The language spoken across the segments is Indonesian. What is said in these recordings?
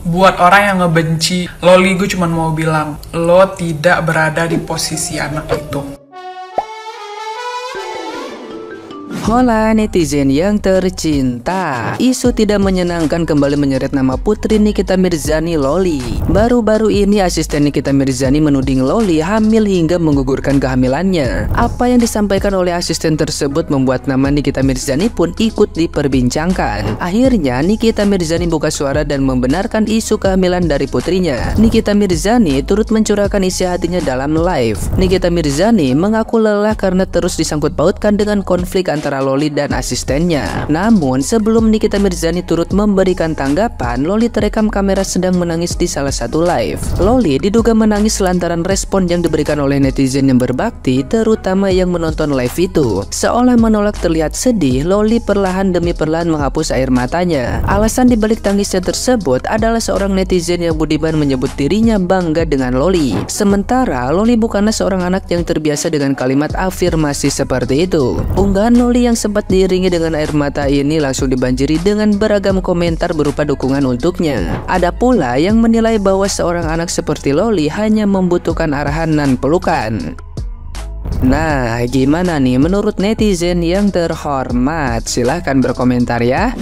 Buat orang yang ngebenci Loli, gue cuma mau bilang, lo tidak berada di posisi anak itu. Hola netizen yang tercinta, isu tidak menyenangkan kembali menyeret nama Putri Nikita Mirzani Loli. Baru-baru ini asisten Nikita Mirzani menuding Loli hamil hingga menggugurkan kehamilannya. Apa yang disampaikan oleh asisten tersebut membuat nama Nikita Mirzani pun ikut diperbincangkan. Akhirnya Nikita Mirzani buka suara dan membenarkan isu kehamilan dari putrinya. Nikita Mirzani turut mencurahkan isi hatinya dalam live. Nikita Mirzani mengaku lelah karena terus disangkut pautkan dengan konflik antara Loli dan asistennya. Namun sebelum Nikita Mirzani turut memberikan tanggapan, Loli terekam kamera sedang menangis di salah satu live. Loli diduga menangis lantaran respon yang diberikan oleh netizen yang berbakti, terutama yang menonton live itu. Seolah menolak terlihat sedih, Loli perlahan demi perlahan menghapus air matanya. Alasan dibalik tangisnya tersebut adalah seorang netizen yang budiman menyebut dirinya bangga dengan Loli. Sementara Loli bukanlah seorang anak yang terbiasa dengan kalimat afirmasi seperti itu. Unggahan Loli yang sempat diiringi dengan air mata ini langsung dibanjiri dengan beragam komentar berupa dukungan untuknya. Ada pula yang menilai bahwa seorang anak seperti Loli hanya membutuhkan arahan dan pelukan. Nah, gimana nih menurut netizen yang terhormat? Silahkan berkomentar ya.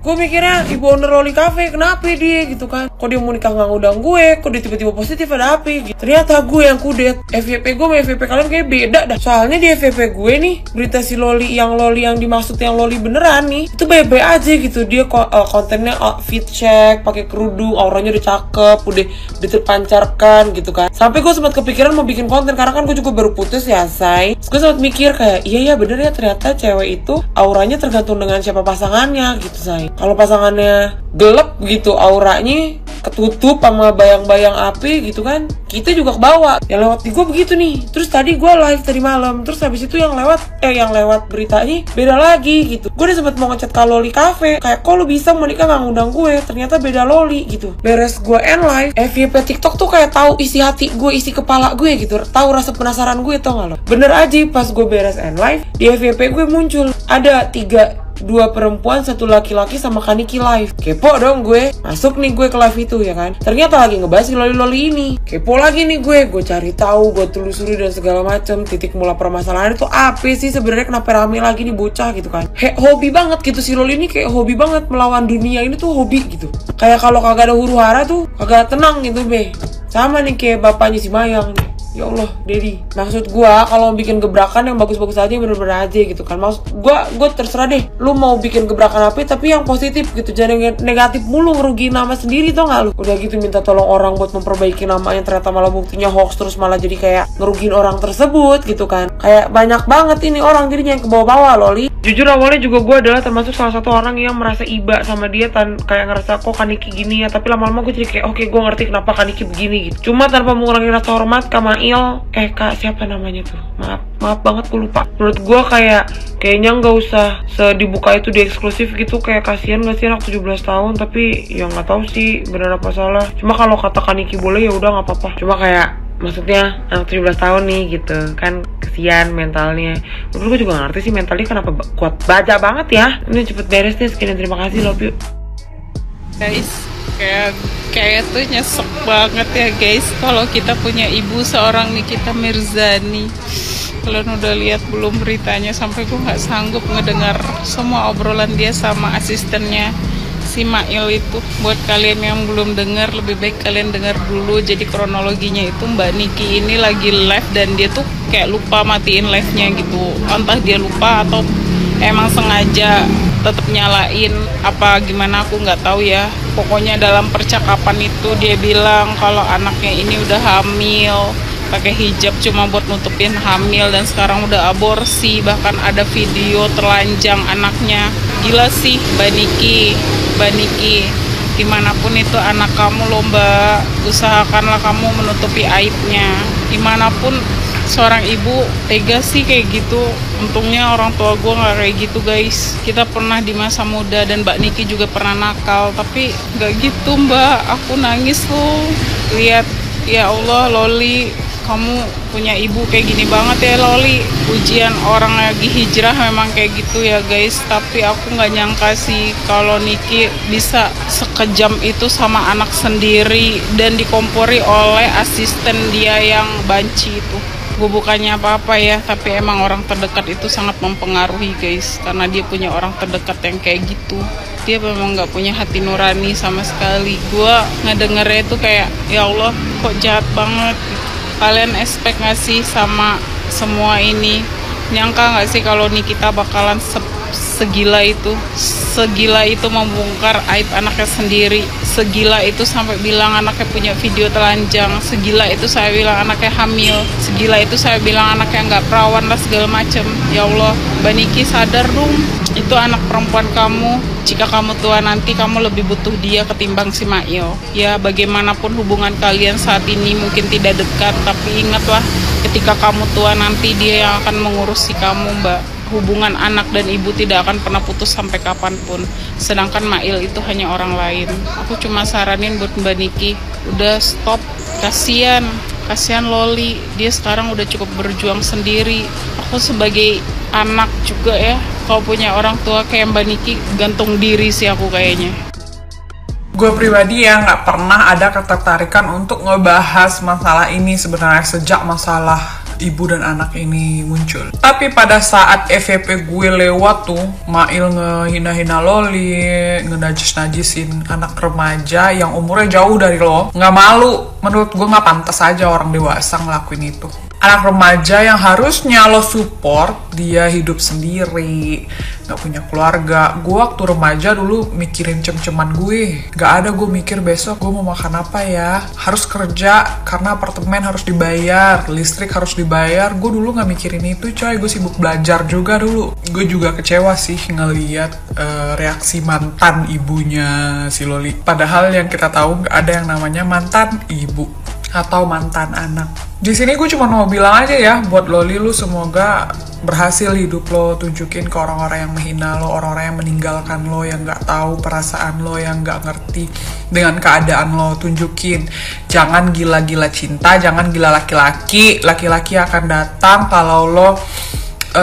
Gue mikirnya ibu owner Loli Cafe, kenapa dia gitu kan? Kok dia mau nikah nggak ngundang gue? Kok dia tiba-tiba positif, ada apa gitu? Ternyata gue yang kudet. FYP gue sama FYP kalian kayak beda dah. Soalnya di FYP gue nih, berita si Loli yang dimaksud yang Loli beneran nih, itu baik-baik aja gitu. Dia kontennya outfit check, pakai kerudung, auranya udah cakep, udah terpancarkan gitu kan. Sampai gue sempat kepikiran mau bikin konten karena kan gue juga baru putus ya, say. Terus gue sempat mikir kayak, iya bener ya, ternyata cewek itu auranya tergantung dengan siapa pasangannya gitu, say. Kalau pasangannya gelap gitu, auranya ketutup sama bayang-bayang api gitu kan, kita juga kebawa. Yang lewat di gue begitu nih. Terus tadi gue live tadi malam, terus habis itu yang lewat beritanya beda lagi gitu. Gue udah sempet mau ngechat ke Loli Cafe, kayak kok lu bisa mau nikah nggak ngundang gue, ternyata beda Loli gitu. Beres gue end live, FYP TikTok tuh kayak tahu isi hati gue, isi kepala gue gitu, tahu rasa penasaran gue, tau gak lo? Bener aja pas gue beres end live, di FYP gue muncul ada dua perempuan, satu laki-laki sama Kaniki live. Kepo dong gue, masuk nih gue ke live itu ya kan. Ternyata lagi ngebahas si Loli ini. Kepo lagi nih gue cari tahu, gue telusuri dan segala macam. Titik mula permasalahan itu apa sih sebenarnya, kenapa rame lagi nih bocah gitu kan. Hobi banget gitu si Loli ini, kayak hobi banget melawan dunia ini tuh, hobi gitu. Kayak kalau kagak ada huru hara tuh kagak tenang gitu be. Sama nih kayak bapaknya si Mayang nih. Ya Allah, Dedi. Maksud gua kalau bikin gebrakan yang bagus-bagus aja, bener-bener aja gitu kan. Maksud gua terserah deh. Lu mau bikin gebrakan apa tapi yang positif gitu. Jangan yang negatif mulu, ngerugiin nama sendiri, tau gak lu? Udah gitu minta tolong orang buat memperbaiki namanya, ternyata malah buktinya hoax, terus malah jadi kayak ngerugiin orang tersebut gitu kan. Kayak banyak banget ini orang jadinya yang kebawa-bawa, Loli. Jujur awalnya juga gue adalah termasuk salah satu orang yang merasa iba sama dia, kayak ngerasa kok Kaniki gini ya. Tapi lama-lama gue jadi kayak oke, gue ngerti kenapa Kaniki begini gitu. Cuma tanpa mengurangi rasa hormat Kak siapa namanya tuh, maaf banget gue lupa. Menurut gue kayaknya nggak usah dibuka itu di eksklusif gitu, kayak kasihan gak sih anak 17 tahun. Tapi ya nggak tahu sih benar apa salah. Cuma kalau kata Kaniki boleh ya udah nggak apa-apa. Cuma kayak maksudnya anak 17 tahun nih gitu kan, kesian mentalnya. Menurut gue juga gak ngerti sih mentalnya kenapa kuat baja banget ya. Ini cepet beres deh, sekian, terima kasih, love you guys. Kayak tuh nyesek banget ya guys, kalau kita punya ibu seorang Nikita Mirzani. Kalian udah lihat belum beritanya? Sampai gue nggak sanggup ngedengar semua obrolan dia sama asistennya si Mail itu. Buat kalian yang belum dengar, lebih baik kalian dengar dulu. Jadi kronologinya itu Mbak Niki ini lagi live dan dia tuh kayak lupa matiin live-nya gitu. Entah dia lupa atau emang sengaja tetap nyalain apa gimana, aku nggak tahu ya. Pokoknya dalam percakapan itu dia bilang kalau anaknya ini udah hamil, pakai hijab cuma buat nutupin hamil, dan sekarang udah aborsi. Bahkan ada video telanjang anaknya. Gila sih Mbak Niki, dimanapun itu anak kamu loh Mbak, usahakanlah kamu menutupi aibnya. Dimanapun seorang ibu tega sih kayak gitu. Untungnya orang tua gue nggak kayak gitu guys. Kita pernah di masa muda dan Mbak Niki juga pernah nakal, tapi nggak gitu Mbak. Aku nangis loh lihat, ya Allah, Loli kamu punya ibu kayak gini banget ya Loli. Ujian orang lagi hijrah memang kayak gitu ya guys. Tapi aku nggak nyangka sih kalau Niki bisa sekejam itu sama anak sendiri dan dikompori oleh asisten dia yang banci itu. Gue bukannya apa-apa ya, tapi emang orang terdekat itu sangat mempengaruhi guys. Karena dia punya orang terdekat yang kayak gitu. Dia memang gak punya hati nurani sama sekali. Gue ngedengernya itu kayak, ya Allah kok jahat banget. Kalian expect gak sih sama semua ini? Nyangka gak sih kalau Nikita bakalan segila itu? Segila itu membongkar aib anaknya sendiri. Segila itu sampai bilang anaknya punya video telanjang. Segila itu saya bilang anaknya hamil. Segila itu saya bilang anaknya nggak perawan lah segala macem. Ya Allah, Mbak Niki sadar dong. Itu anak perempuan kamu. Jika kamu tua nanti kamu lebih butuh dia ketimbang si Mail. Ya bagaimanapun hubungan kalian saat ini mungkin tidak dekat, tapi ingatlah ketika kamu tua nanti dia yang akan mengurusi kamu, Mbak. Hubungan anak dan ibu tidak akan pernah putus sampai kapanpun. Sedangkan Mail itu hanya orang lain. Aku cuma saranin buat Mbak Niki, udah stop. Kasian Loli. Dia sekarang udah cukup berjuang sendiri. Aku sebagai anak juga ya, kalau punya orang tua kayak Mbak Niki, gantung diri sih aku kayaknya. Gue pribadi ya nggak pernah ada ketertarikan untuk ngebahas masalah ini sebenarnya sejak masalah ibu dan anak ini muncul. Tapi pada saat FYP gue lewat tuh, Mail ngehina-hina Loli, ngenajis-najisin anak remaja yang umurnya jauh dari lo. Nggak malu, menurut gue nggak pantas aja orang dewasa ngelakuin itu. Anak remaja yang harusnya lo support, dia hidup sendiri, gak punya keluarga. Gue waktu remaja dulu mikirin cem-ceman gue. Gak ada gue mikir besok gue mau makan apa ya. Harus kerja karena apartemen harus dibayar, listrik harus dibayar. Gue dulu gak mikirin itu coy, gue sibuk belajar juga dulu. Gue juga kecewa sih ngeliat reaksi mantan ibunya si Loli. Padahal yang kita tahu gak ada yang namanya mantan ibu atau mantan anak. Di sini gue cuma mau bilang aja ya, buat Loli, lu semoga berhasil hidup lo, tunjukin ke orang-orang yang menghina lo, orang-orang yang meninggalkan lo, yang nggak tahu perasaan lo, yang nggak ngerti dengan keadaan lo, tunjukin. Jangan gila-gila cinta, jangan gila laki-laki. Laki-laki akan datang kalau lo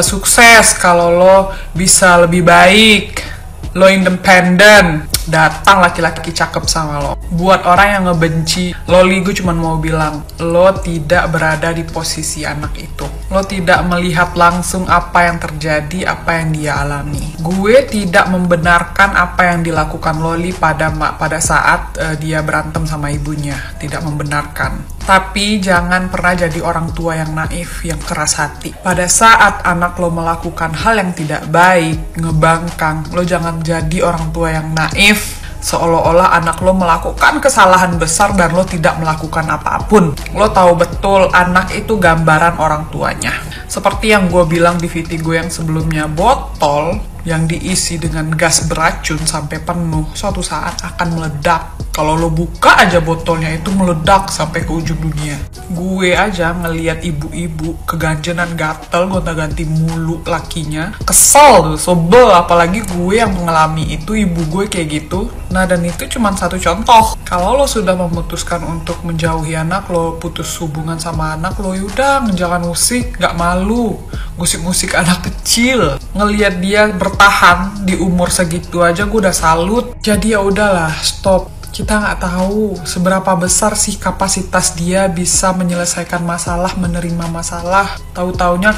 sukses, kalau lo bisa lebih baik, lo independen. Datang laki-laki cakep sama lo. Buat orang yang ngebenci Loli, gue cuma mau bilang, lo tidak berada di posisi anak itu. Lo tidak melihat langsung apa yang terjadi, apa yang dia alami. Gue tidak membenarkan apa yang dilakukan Loli pada saat dia berantem sama ibunya. Tidak membenarkan. Tapi jangan pernah jadi orang tua yang naif, yang keras hati. Pada saat anak lo melakukan hal yang tidak baik, ngebangkang, lo jangan jadi orang tua yang naif, seolah-olah anak lo melakukan kesalahan besar dan lo tidak melakukan apapun. Lo tahu betul anak itu gambaran orang tuanya. Seperti yang gue bilang di video gue yang sebelumnya, botol yang diisi dengan gas beracun sampai penuh suatu saat akan meledak. Kalau lo buka aja botolnya itu meledak sampai ke ujung dunia. Gue aja ngelihat ibu-ibu keganjenan gatel gonta-ganti mulu lakinya, kesel tuh, sebel. Apalagi gue yang mengalami itu, ibu gue kayak gitu. Nah, dan itu cuma satu contoh. Kalau lo sudah memutuskan untuk menjauhi anak lo, putus hubungan sama anak lo, yaudah jangan musik, gak malu musik-musik anak kecil. Ngelihat dia bertahan di umur segitu aja gue udah salut. Jadi ya udahlah, stop. Kita nggak tahu seberapa besar sih kapasitas dia bisa menyelesaikan masalah, menerima masalah. Tahu-taunya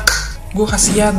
gue kasihan.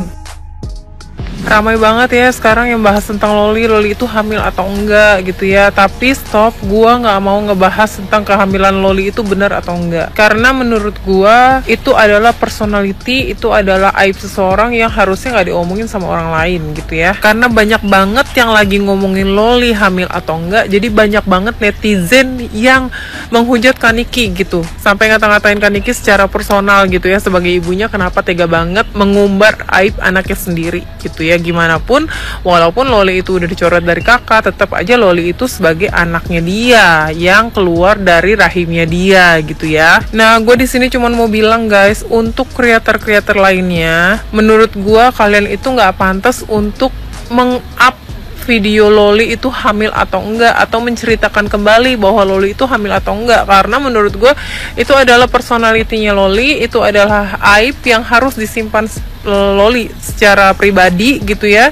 Ramai banget ya sekarang yang bahas tentang Loli itu hamil atau enggak gitu ya. Tapi stop, gua nggak mau ngebahas tentang kehamilan Loli itu benar atau enggak. Karena menurut gua itu adalah personality, itu adalah aib seseorang yang harusnya nggak diomongin sama orang lain gitu ya. Karena banyak banget yang lagi ngomongin Loli hamil atau enggak. Jadi banyak banget netizen yang menghujat Kaniki gitu. Sampai ngata-ngatain Kaniki secara personal gitu ya, sebagai ibunya kenapa tega banget mengumbar aib anaknya sendiri gitu ya. Gimana pun, walaupun Loli itu udah dicoret dari kakak, tetap aja Loli itu sebagai anaknya dia yang keluar dari rahimnya dia gitu ya. Nah, gue di sini cuma mau bilang guys, untuk kreator-kreator lainnya, menurut gue kalian itu nggak pantas untuk meng-up video Loli itu hamil atau enggak, atau menceritakan kembali bahwa Loli itu hamil atau enggak, karena menurut gue itu adalah personalitinya Loli, itu adalah aib yang harus disimpan Loli secara pribadi gitu ya.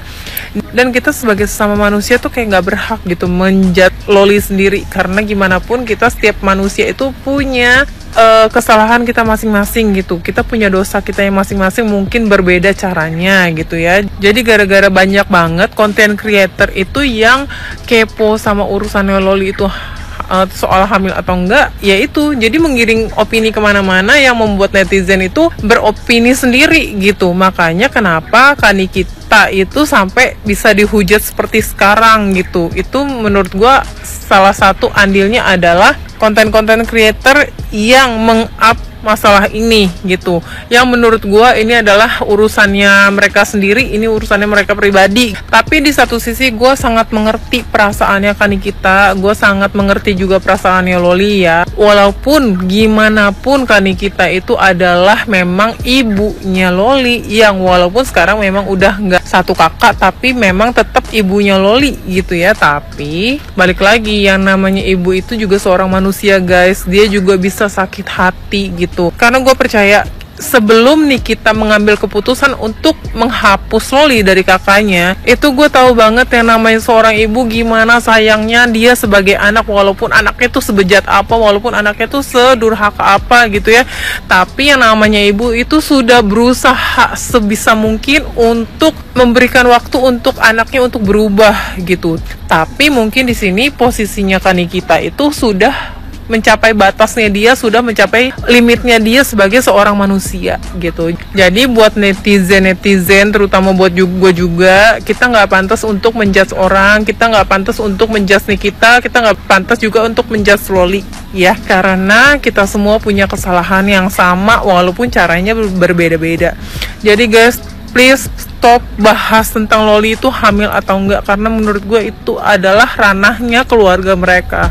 Dan kita sebagai sesama manusia tuh kayak nggak berhak gitu menjudge Loli sendiri, karena gimana pun kita setiap manusia itu punya kesalahan kita masing-masing gitu. Kita punya dosa kita yang masing-masing, mungkin berbeda caranya gitu ya. Jadi gara-gara banyak banget konten creator itu yang kepo sama urusannya Loli itu soal hamil atau enggak, ya itu jadi menggiring opini kemana-mana yang membuat netizen itu beropini sendiri gitu. Makanya kenapa Kani kita itu sampai bisa dihujat seperti sekarang gitu. Itu menurut gua salah satu andilnya adalah konten-konten creator yang meng-up masalah ini gitu, yang menurut gua ini adalah urusannya mereka sendiri, ini urusannya mereka pribadi. Tapi di satu sisi gua sangat mengerti perasaannya Kani kita, gua sangat mengerti juga perasaannya Loli ya. Walaupun gimana pun Kani kita itu adalah memang ibunya Loli, yang walaupun sekarang memang udah nggak satu kakak, tapi memang tetap ibunya Loli gitu ya. Tapi balik lagi, yang namanya ibu itu juga seorang manusia guys, dia juga bisa sakit hati gitu. Karena gue percaya sebelum nih kita mengambil keputusan untuk menghapus Loli dari kakaknya, itu gue tahu banget yang namanya seorang ibu gimana sayangnya dia sebagai anak, walaupun anaknya tuh sebejat apa, walaupun anaknya tuh sedurhaka apa gitu ya. Tapi yang namanya ibu itu sudah berusaha sebisa mungkin untuk memberikan waktu untuk anaknya untuk berubah gitu. Tapi mungkin di sini posisinya Kani kita itu sudah mencapai batasnya dia, sudah mencapai limitnya dia sebagai seorang manusia gitu. Jadi buat netizen terutama buat gue juga, kita nggak pantas untuk menjudge orang, kita nggak pantas untuk menjudge kita nggak pantas juga untuk menjudge Loli ya, karena kita semua punya kesalahan yang sama walaupun caranya berbeda-beda. Jadi guys, please stop bahas tentang Loli itu hamil atau enggak, karena menurut gue itu adalah ranahnya keluarga mereka.